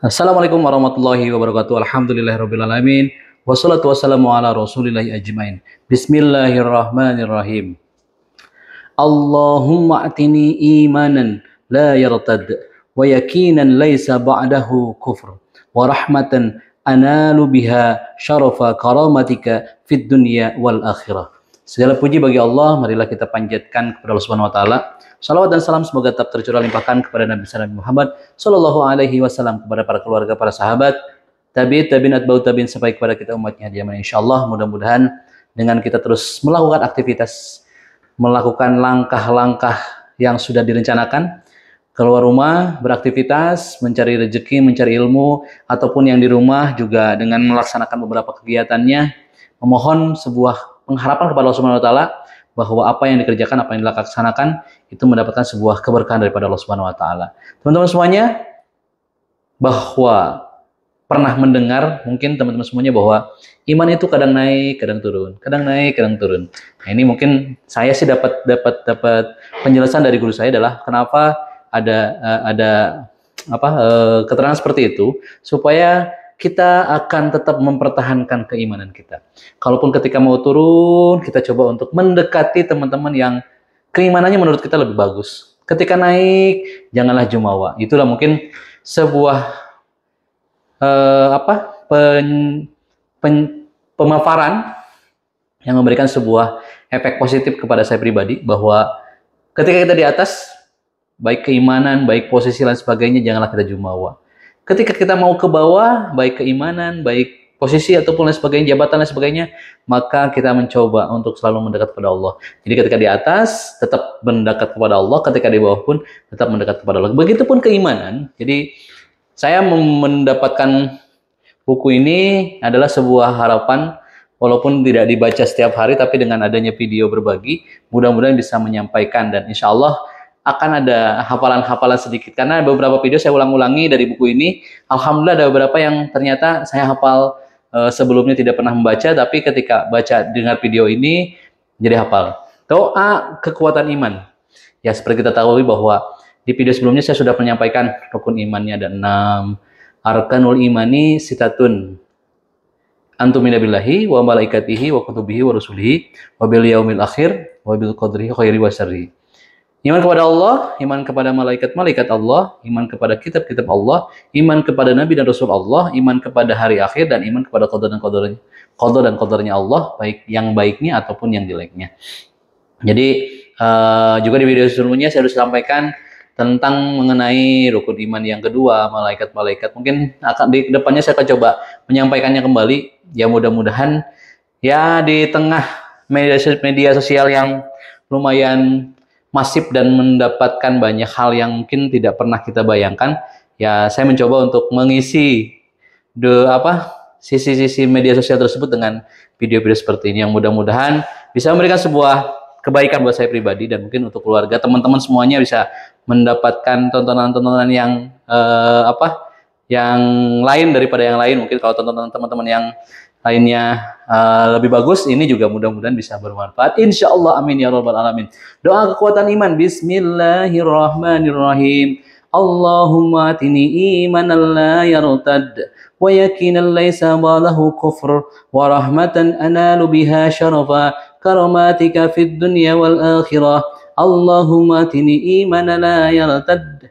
Assalamualaikum warahmatullahi wabarakatuh. Alhamdulillahirabbil alamin. Wassalatu wassalamu ala rasulillahi ajmain. Bismillahirrahmanirrahim. Allahumma atini imanan la yartad wa yakinan laisa ba'dahu kufr wa rahmatan analu biha syarafa karamatika fid dunya wal akhirah. Segala puji bagi Allah, marilah kita panjatkan kepada Allah Subhanahu wa taala. Salawat dan salam semoga tetap tercurah limpahkan kepada Nabi Muhammad sallallahu alaihi wasallam, kepada para keluarga, para sahabat, tabi'in, atba'ut tabi'in, sampai kepada kita umatnya diaman. Insyaallah mudah-mudahan dengan kita terus melakukan aktivitas, melakukan langkah-langkah yang sudah direncanakan, keluar rumah, beraktivitas, mencari rezeki, mencari ilmu, ataupun yang di rumah juga dengan melaksanakan beberapa kegiatannya, memohon sebuah pengharapan kepada Allah Subhanahu wa taala bahwa apa yang dikerjakan, apa yang dilaksanakan itu mendapatkan sebuah keberkahan daripada Allah Subhanahu wa taala. Teman-teman semuanya, bahwa pernah mendengar mungkin teman-teman semuanya bahwa iman itu kadang naik, kadang turun, kadang naik, kadang turun. Nah, ini mungkin saya sih dapat penjelasan dari guru saya adalah kenapa ada keterangan seperti itu, supaya kita akan tetap mempertahankan keimanan kita. Kalaupun ketika mau turun, kita coba untuk mendekati teman-teman yang keimanannya menurut kita lebih bagus. Ketika naik, janganlah jumawa. Itulah mungkin sebuah pemaparan yang memberikan sebuah efek positif kepada saya pribadi, bahwa ketika kita di atas, baik keimanan, baik posisi dan sebagainya, janganlah kita jumawa. Ketika kita mau ke bawah, baik keimanan, baik posisi ataupun lain sebagainya, jabatan dan sebagainya, maka kita mencoba untuk selalu mendekat kepada Allah. Jadi ketika di atas tetap mendekat kepada Allah, ketika di bawah pun tetap mendekat kepada Allah. Begitupun keimanan. Jadi saya mendapatkan buku ini adalah sebuah harapan, walaupun tidak dibaca setiap hari, tapi dengan adanya video berbagi, mudah-mudahan bisa menyampaikan, dan insya Allah akan ada hafalan-hafalan sedikit, karena beberapa video saya ulang-ulangi dari buku ini. Alhamdulillah ada beberapa yang ternyata saya hafal sebelumnya tidak pernah membaca, tapi ketika baca dengar video ini jadi hafal. Doa kekuatan iman. Ya, seperti kita tahu bahwa di video sebelumnya saya sudah menyampaikan rukun imannya ada 6. Arkanul imani sitatun. Antumina billahi wa malaikatihi wa kutubihi wa rusulihi wa bil yaumil akhir wa bil qadri khairi wa syarri. Iman kepada Allah, iman kepada malaikat-malaikat Allah, iman kepada kitab-kitab Allah, iman kepada Nabi dan Rasul Allah, iman kepada hari akhir, dan iman kepada qada dan qadarnya Allah, baik yang baiknya ataupun yang jeleknya. Jadi juga di video sebelumnya saya sudah sampaikan tentang mengenai rukun iman yang kedua, malaikat-malaikat. Mungkin akan di depannya saya akan coba menyampaikannya kembali. Ya mudah-mudahan ya di tengah media sosial yang lumayan masif dan mendapatkan banyak hal yang mungkin tidak pernah kita bayangkan, ya saya mencoba untuk mengisi sisi-sisi media sosial tersebut dengan video-video seperti ini, yang mudah-mudahan bisa memberikan sebuah kebaikan buat saya pribadi, dan mungkin untuk keluarga, teman-teman semuanya bisa mendapatkan tontonan-tontonan yang yang lain daripada yang lain. Mungkin kalau tontonan teman-teman yang lainnya lebih bagus, ini juga mudah-mudahan bisa bermanfaat. Insya Allah, amin ya rabbal alamin. Doa kekuatan iman. Bismillahirrahmanirrahim. Allahumma atini imanan la yartad wa yakinan laysa ba'dahu kufr wa rahmatan analu biha syarafa karamatika fid dunya wal akhirah. Allahumma atini imanan la yartad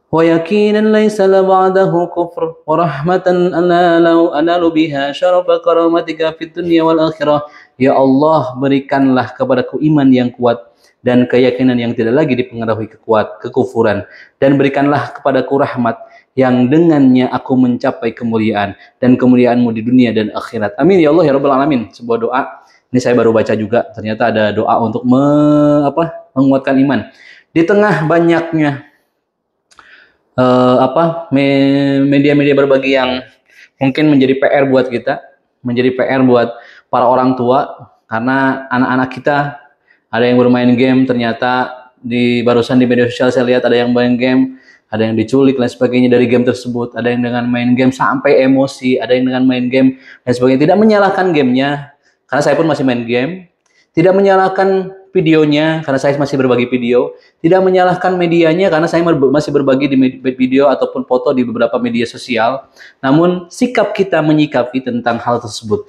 wa yakinan laysa ba'dahu kufr wa rahmatan analu biha syarafa karamatika fid dunya wal akhirah. Ya Allah, berikanlah kepadaku iman yang kuat dan keyakinan yang tidak lagi dipengaruhi kekufuran, dan berikanlah kepadaku rahmat yang dengannya aku mencapai kemuliaan dan kemuliaanmu di dunia dan akhirat. Amin ya Allah ya rabbal alamin. Sebuah doa ini saya baru baca juga, ternyata ada doa untuk menguatkan iman di tengah banyaknya media-media berbagi yang mungkin menjadi PR buat kita, menjadi PR buat para orang tua, karena anak-anak kita ada yang bermain game, ternyata barusan di media sosial saya lihat ada yang main game, ada yang diculik dan sebagainya dari game tersebut, ada yang dengan main game sampai emosi, ada yang dengan main game dan sebagainya. Tidak menyalahkan gamenya, karena saya pun masih main game, tidak menyalahkan videonya karena saya masih berbagi video, tidak menyalahkan medianya karena saya masih berbagi di video ataupun foto di beberapa media sosial. Namun sikap kita menyikapi tentang hal tersebut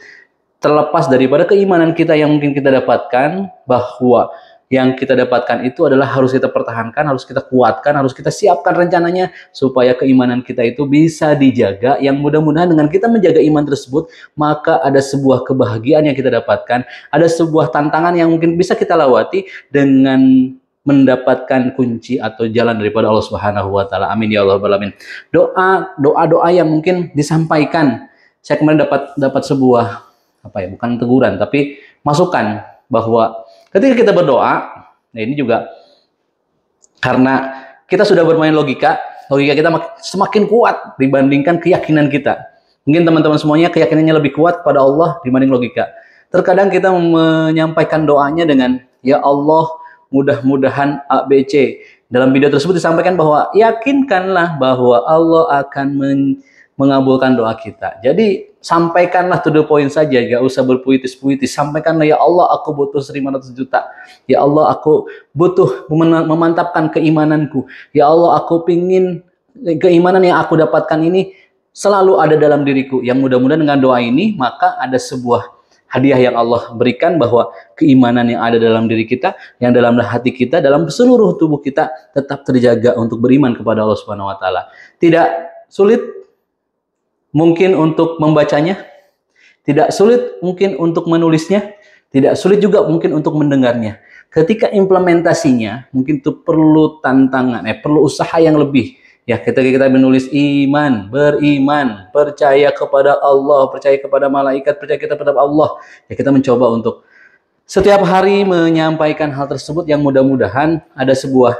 terlepas daripada keimanan kita yang mungkin kita dapatkan, bahwa yang kita dapatkan itu adalah harus kita pertahankan, harus kita kuatkan, harus kita siapkan rencananya supaya keimanan kita itu bisa dijaga. Yang mudah-mudahan dengan kita menjaga iman tersebut, maka ada sebuah kebahagiaan yang kita dapatkan, ada sebuah tantangan yang mungkin bisa kita lewati dengan mendapatkan kunci atau jalan daripada Allah Subhanahu wa taala. Amin ya Allah alamin. Doa yang mungkin disampaikan. Saya kemarin dapat sebuah bukan teguran tapi masukan bahwa ketika kita berdoa, nah ini juga karena kita sudah bermain logika kita semakin kuat dibandingkan keyakinan kita. Mungkin teman-teman semuanya keyakinannya lebih kuat pada Allah dibanding logika. Terkadang kita menyampaikan doanya dengan, ya Allah, mudah-mudahan ABC. Dalam video tersebut disampaikan bahwa yakinkanlah bahwa Allah akan mengabulkan doa kita. Jadi sampaikanlah to the point saja, gak usah berpuitis-puitis. Sampaikanlah, ya Allah, aku butuh 500 juta. Ya Allah, aku butuh memantapkan keimananku. Ya Allah, aku pingin keimanan yang aku dapatkan ini selalu ada dalam diriku. Yang mudah-mudahan dengan doa ini, maka ada sebuah hadiah yang Allah berikan bahwa keimanan yang ada dalam diri kita, yang dalam hati kita, dalam seluruh tubuh kita tetap terjaga untuk beriman kepada Allah Subhanahu wa taala. Tidak sulit mungkin untuk membacanya, tidak sulit mungkin untuk menulisnya, tidak sulit juga mungkin untuk mendengarnya. Ketika implementasinya mungkin itu perlu tantangan, perlu usaha yang lebih. Ya, ketika kita menulis beriman, percaya kepada Allah, percaya kepada malaikat, percaya kepada Allah, ya kita mencoba untuk setiap hari menyampaikan hal tersebut yang mudah-mudahan ada sebuah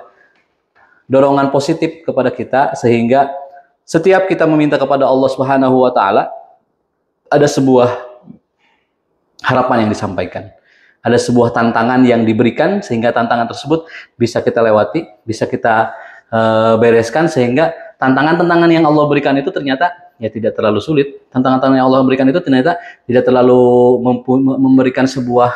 dorongan positif kepada kita sehingga setiap kita meminta kepada Allah Subhanahu wa taala ada sebuah harapan yang disampaikan. Ada sebuah tantangan yang diberikan sehingga tantangan tersebut bisa kita lewati, bisa kita bereskan sehingga tantangan-tantangan yang Allah berikan itu ternyata ya tidak terlalu sulit. Tantangan-tantangan yang Allah berikan itu ternyata tidak terlalu memberikan sebuah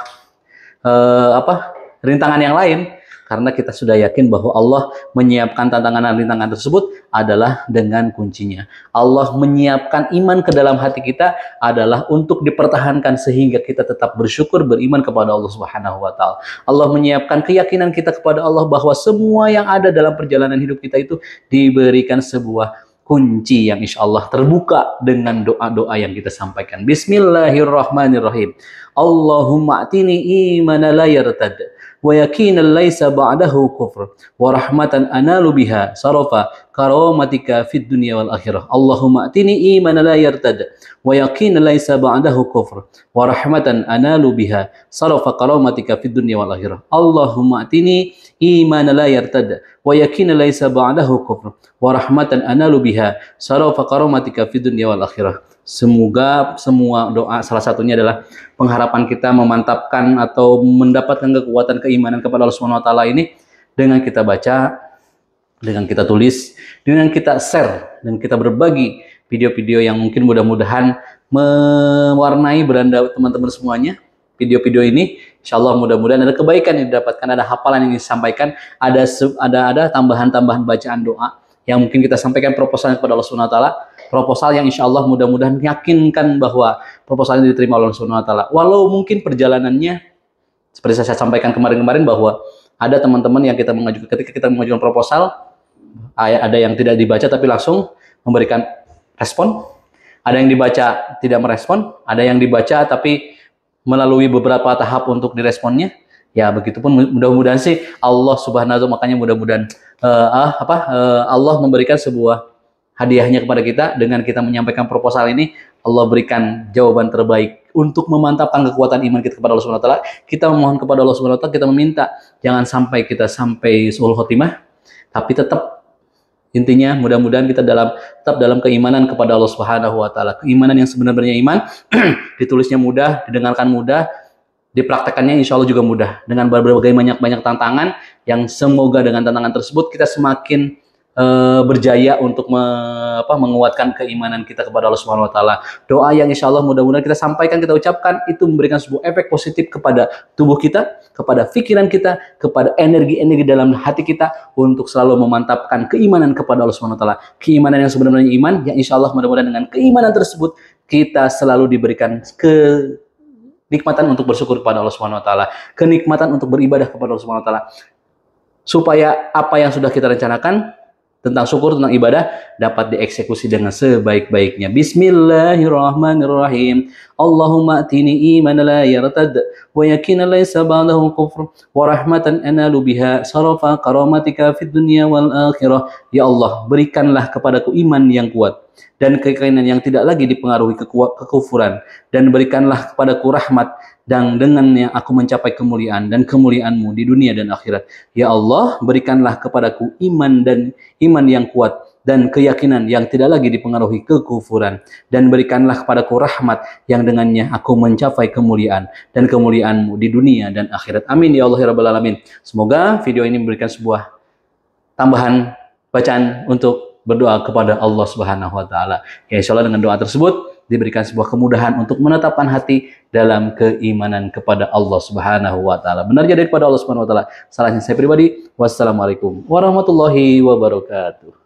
rintangan yang lain. Karena kita sudah yakin bahwa Allah menyiapkan tantangan dan rintangan tersebut adalah dengan kuncinya. Allah menyiapkan iman ke dalam hati kita adalah untuk dipertahankan sehingga kita tetap bersyukur beriman kepada Allah Subhanahu wa taala. Allah menyiapkan keyakinan kita kepada Allah bahwa semua yang ada dalam perjalanan hidup kita itu diberikan sebuah kunci yang insya Allah terbuka dengan doa-doa yang kita sampaikan. Bismillahirrahmanirrahim. Allahumma atini imana la yartad wa yaqinan laisa ba'dahu kufr wa rahmatan analu biha sarafa karamatika fid dunya wal akhirah. Allahumma atini imanan la yartad wa yaqinan laisa ba'dahu kufr wa rahmatan analu biha sarafa karamatika fid dunya wal akhirah. Allahumma atini imanan la yartad wa yaqinan laisa ba'dahu kufr wa rahmatan analu biha sarafa karamatika fid dunya wal akhirah. Semoga semua doa salah satunya adalah pengharapan kita memantapkan atau mendapatkan kekuatan keimanan kepada Allah Subhanahu wa taala ini dengan kita baca, dengan kita tulis, dengan kita share dan kita berbagi video-video yang mungkin mudah-mudahan mewarnai beranda teman-teman semuanya. Video-video ini insya Allah mudah-mudahan ada kebaikan yang didapatkan, ada hafalan yang disampaikan, ada tambahan-tambahan bacaan doa yang mungkin kita sampaikan proposal kepada Allah Subhanahu wa taala. Proposal yang insya Allah mudah-mudahan meyakinkan bahwa proposal ini diterima oleh Allah Subhanahu wa taala. Walau mungkin perjalanannya seperti saya sampaikan kemarin-kemarin bahwa ada teman-teman yang kita mengajukan ketika kita mengajukan proposal ada yang tidak dibaca tapi langsung memberikan respon, ada yang dibaca tidak merespon, ada yang dibaca tapi melalui beberapa tahap untuk diresponnya. Ya begitupun mudah-mudahan sih Allah Subhanahu wa taala, makanya mudah-mudahan Allah memberikan sebuah hadiahnya kepada kita dengan kita menyampaikan proposal ini. Allah berikan jawaban terbaik untuk memantapkan kekuatan iman kita kepada Allah Subhanahu wa taala. Kita memohon kepada Allah Subhanahu wa taala, kita meminta jangan sampai kita sampai suul khotimah, tapi tetap intinya mudah-mudahan kita tetap dalam keimanan kepada Allah Subhanahu wa taala. Keimanan yang sebenarnya iman ditulisnya mudah, didengarkan mudah, dipraktekannya insya Allah juga mudah dengan berbagai banyak tantangan yang semoga dengan tantangan tersebut kita semakin berjaya untuk menguatkan keimanan kita kepada Allah Subhanahu wa taala. Doa yang insya Allah mudah-mudahan kita sampaikan, kita ucapkan, itu memberikan sebuah efek positif kepada tubuh kita, kepada pikiran kita, kepada energi-energi dalam hati kita untuk selalu memantapkan keimanan kepada Allah Subhanahu wa taala. Keimanan yang sebenarnya iman, yang insya Allah mudah-mudahan dengan keimanan tersebut kita selalu diberikan kenikmatan untuk bersyukur kepada Allah Subhanahu wa taala, kenikmatan untuk beribadah kepada Allah Subhanahu wa taala. Supaya apa yang sudah kita rencanakan tentang syukur, tentang ibadah dapat dieksekusi dengan sebaik-baiknya. Bismillahirrahmanirrahim. Allahumma atini iman la yartad wa yakina laysa ba'dahu kufr wa rahmatan analu biha sarafa karamatika fid dunya wal akhirah. Ya Allah, berikanlah kepadaku iman yang kuat dan keyakinan yang tidak lagi dipengaruhi kekufuran, dan berikanlah kepadaku rahmat dan dengannya aku mencapai kemuliaan dan kemuliaan-Mu di dunia dan akhirat. Ya Allah, berikanlah kepadaku iman yang kuat dan keyakinan yang tidak lagi dipengaruhi kekufuran, dan berikanlah kepadaku rahmat yang dengannya aku mencapai kemuliaan dan kemuliaan-Mu di dunia dan akhirat. Amin ya Allah ya Rabbal Alamin. Semoga video ini memberikan sebuah tambahan bacaan untuk berdoa kepada Allah Subhanahu wa taala. Ya insya Allah dengan doa tersebut diberikan sebuah kemudahan untuk menetapkan hati dalam keimanan kepada Allah Subhanahu wa taala. Benar jadi kepada Allah Subhanahu wa taala. Salahnya saya pribadi. Wassalamualaikum warahmatullahi wabarakatuh.